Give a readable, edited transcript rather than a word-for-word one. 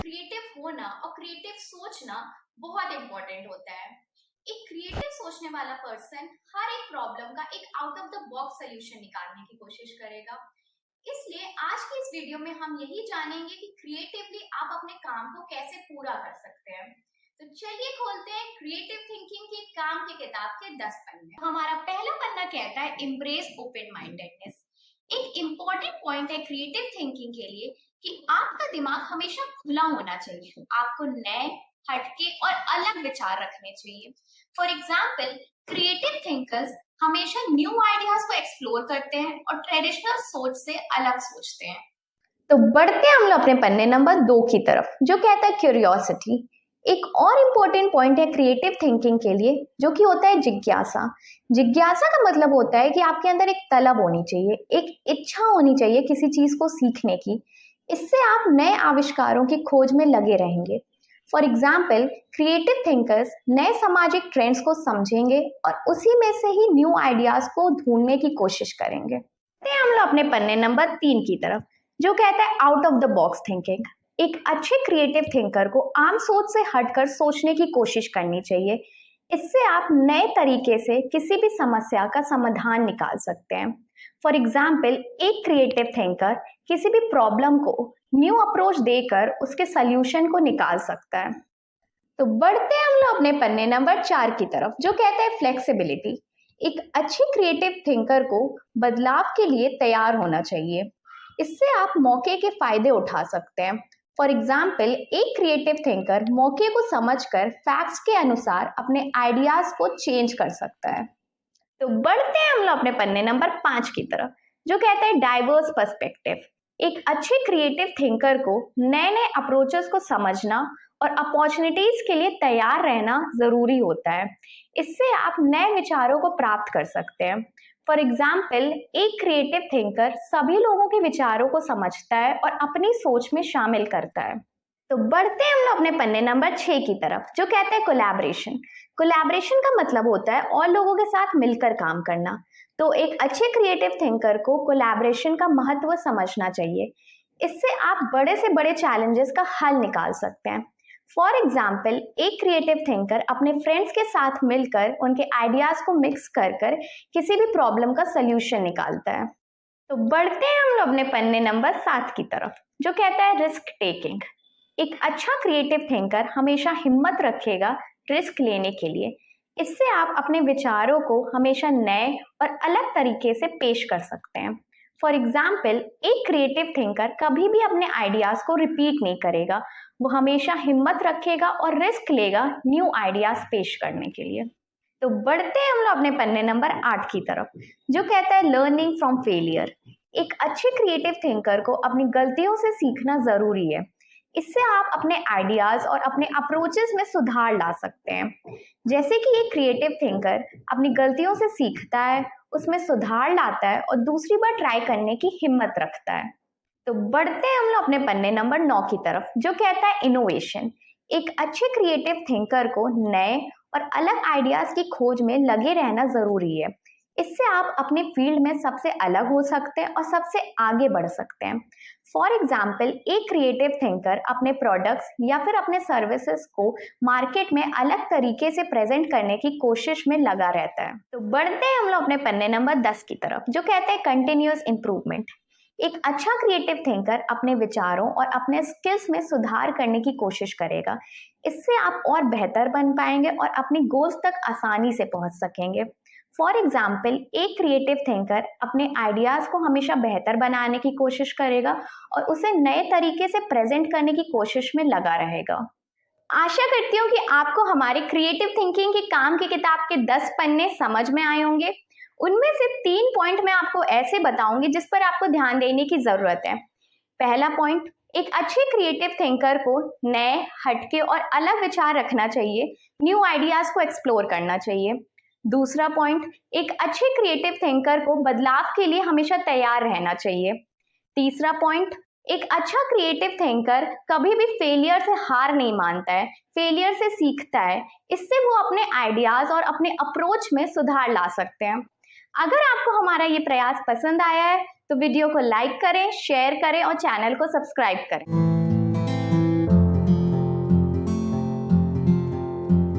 Creative होना और creative सोचना बहुत इंपॉर्टेंट होता है। एक क्रिएटिव सोचने वाला पर्सन हर एक प्रॉब्लम का एक out of the box solution निकालने की कोशिश करेगा। इसलिए आज की इस वीडियो में हम यही जानेंगे कि क्रिएटिवली आप अपने काम को कैसे पूरा कर सकते हैं। तो चलिए खोलते हैं क्रिएटिव थिंकिंग की काम की किताब के 10 पन्ने। हमारा पहला पन्ना कहता है एम्ब्रेस ओपन माइंडेडनेस। एक इम्पॉर्टेंट पॉइंट है क्रिएटिव थिंकिंग के लिए कि आपका दिमाग हमेशा खुला होना चाहिए। आपको नए, हटके और अलग विचार रखने चाहिए। फॉर एग्जाम्पल, क्रिएटिव थिंकर्स हमेशा न्यू आइडियाज को एक्सप्लोर करते हैं और ट्रेडिशनल सोच से अलग सोचते हैं। तो बढ़ते हैं हम लोग अपने पन्ने नंबर 2 की तरफ, जो कहता है क्यूरियोसिटी। एक और इम्पोर्टेंट पॉइंट है क्रिएटिव थिंकिंग के लिए, जो कि होता है जिज्ञासा। जिज्ञासा का मतलब होता है कि आपके अंदर एक तलब होनी चाहिए, एक इच्छा होनी चाहिए किसी चीज को सीखने की। इससे आप नए आविष्कारों की खोज में लगे रहेंगे। फॉर एग्जाम्पल, क्रिएटिव थिंकर्स नए सामाजिक ट्रेंड्स को समझेंगे और उसी में से ही न्यू आइडियाज को ढूंढने की कोशिश करेंगे। हम लोग अपने पन्ने नंबर 3 की तरफ, जो कहता है out of the box thinking. एक अच्छे क्रिएटिव थिंकर को आम सोच से हटकर सोचने की कोशिश करनी चाहिए। इससे आप नए तरीके से किसी भी समस्या का समाधान निकाल सकते हैं। फॉर एग्जाम्पल, एक क्रिएटिव थिंकर किसी भी प्रॉब्लम को न्यू अप्रोच देकर उसके सल्यूशन को निकाल सकता है। तो बढ़ते हैं हम लोग अपने पन्ने नंबर 4 की तरफ, जो कहता है फ्लेक्सिबिलिटी। एक अच्छे क्रिएटिव थिंकर को बदलाव के लिए तैयार होना चाहिए। इससे आप मौके के फायदे उठा सकते हैं। फॉर एग्जाम्पल, एक क्रिएटिव थिंकर मौके को समझकर फैक्ट्स के अनुसार अपने आइडियाज को चेंज कर सकता है। तो बढ़ते हैं हम लोग अपने पन्ने नंबर 5 की तरफ, जो कहता है डाइवर्स पर्सपेक्टिव। एक अच्छे क्रिएटिव थिंकर को नए नए अप्रोचेस को समझना और अपॉर्चुनिटीज के लिए तैयार रहना जरूरी होता है। इससे आप नए विचारों को प्राप्त कर सकते हैं। फॉर एग्जाम्पल, एक क्रिएटिव थिंकर सभी लोगों के विचारों को समझता है और अपनी सोच में शामिल करता है। तो बढ़ते हैं हम लोग अपने पन्ने नंबर 6 की तरफ, जो कहते हैं कोलैबोरेशन। कोलैबोरेशन का मतलब होता है और लोगों के साथ मिलकर काम करना। तो एक अच्छे क्रिएटिव थिंकर को कोलैबोरेशन का महत्व समझना चाहिए। इससे आप बड़े से बड़े चैलेंजेस का हल निकाल सकते हैं। फॉर एग्जाम्पल, एक क्रिएटिव थिंकर अपने फ्रेंड्स के साथ मिलकर उनके आइडियाज को मिक्स कर कर किसी भी प्रॉब्लम का सल्यूशन निकालता है। तो बढ़ते हैं हम लोग अपने पन्ने नंबर 7 की तरफ, जो कहता है रिस्क टेकिंग। एक अच्छा क्रिएटिव थिंकर हमेशा हिम्मत रखेगा रिस्क लेने के लिए। इससे आप अपने विचारों को हमेशा नए और अलग तरीके से पेश कर सकते हैं। फॉर एग्जाम्पल, एक क्रिएटिव थिंकर कभी भी अपने आइडियाज को रिपीट नहीं करेगा। वो हमेशा हिम्मत रखेगा और रिस्क लेगा न्यू आइडियाज पेश करने के लिए। तो बढ़ते हैं हम लोग अपने पन्ने नंबर 8 की तरफ, जो कहता है लर्निंग फ्रॉम फेलियर। एक अच्छे क्रिएटिव थिंकर को अपनी गलतियों से सीखना जरूरी है। इससे आप अपने आइडियाज और अपने अप्रोचेस में सुधार ला सकते हैं। जैसे कि एक क्रिएटिव थिंकर अपनी गलतियों से सीखता है, उसमें सुधार लाता है और दूसरी बार ट्राई करने की हिम्मत रखता है। तो बढ़ते हैं हम लोग अपने पन्ने नंबर 9 की तरफ, जो कहता है इनोवेशन। एक अच्छे क्रिएटिव थिंकर को नए और अलग आइडियाज की खोज में लगे रहना जरूरी है। इससे आप अपने फील्ड में सबसे अलग हो सकते हैं और सबसे आगे बढ़ सकते हैं। फॉर एग्जाम्पल, एक क्रिएटिव थिंकर अपने प्रोडक्ट्स या फिर अपने सर्विसेज को मार्केट में अलग तरीके से प्रेजेंट करने की कोशिश में लगा रहता है। तो बढ़ते हैं हम लोग अपने पन्ने नंबर 10 की तरफ, जो कहते हैं कंटिन्यूअस इंप्रूवमेंट। एक अच्छा क्रिएटिव थिंकर अपने विचारों और अपने स्किल्स में सुधार करने की कोशिश करेगा। इससे आप और बेहतर बन पाएंगे और अपनी गोल्स तक आसानी से पहुंच सकेंगे। फॉर एग्जाम्पल, एक क्रिएटिव थिंकर अपने आइडियाज को हमेशा बेहतर बनाने की कोशिश करेगा और उसे नए तरीके से प्रेजेंट करने की कोशिश में लगा रहेगा। आशा करती हूँ कि आपको हमारी क्रिएटिव थिंकिंग की काम की किताब के 10 पन्ने समझ में आए होंगे। उनमें से 3 पॉइंट मैं आपको ऐसे बताऊंगी जिस पर आपको ध्यान देने की जरूरत है। पहला पॉइंट, एक अच्छे क्रिएटिव थिंकर को नए, हटके और अलग विचार रखना चाहिए, न्यू आइडियाज को एक्सप्लोर करना चाहिए। दूसरा पॉइंट, एक अच्छे क्रिएटिव थिंकर को बदलाव के लिए हमेशा तैयार रहना चाहिए। तीसरा पॉइंट, एक अच्छा क्रिएटिव थिंकर कभी भी फेलियर से हार नहीं मानता है, फेलियर से सीखता है। इससे वो अपने आइडियाज और अपने अप्रोच में सुधार ला सकते हैं। अगर आपको हमारा ये प्रयास पसंद आया है तो वीडियो को लाइक करें, शेयर करें और चैनल को सब्सक्राइब करें।